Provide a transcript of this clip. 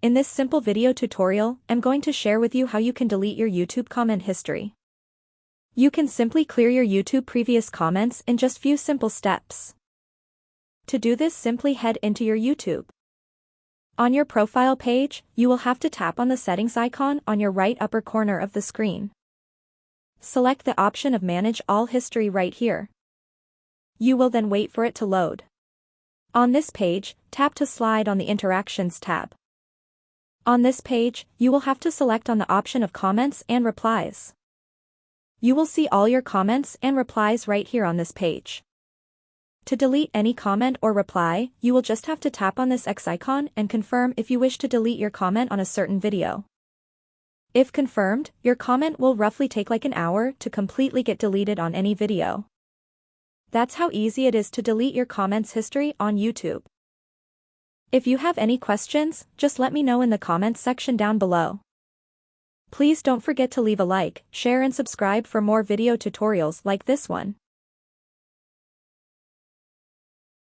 In this simple video tutorial, I'm going to share with you how you can delete your YouTube comment history. You can simply clear your YouTube previous comments in just few simple steps. To do this, simply head into your YouTube. On your profile page, you will have to tap on the settings icon on your right upper corner of the screen. Select the option of Manage All History right here. You will then wait for it to load. On this page, tap to slide on the Interactions tab. On this page, you will have to select on the option of Comments and Replies. You will see all your comments and replies right here on this page. To delete any comment or reply, you will just have to tap on this X icon and confirm if you wish to delete your comment on a certain video. If confirmed, your comment will roughly take like an hour to completely get deleted on any video. That's how easy it is to delete your comments history on YouTube. If you have any questions, just let me know in the comments section down below. Please don't forget to leave a like, share and subscribe for more video tutorials like this one.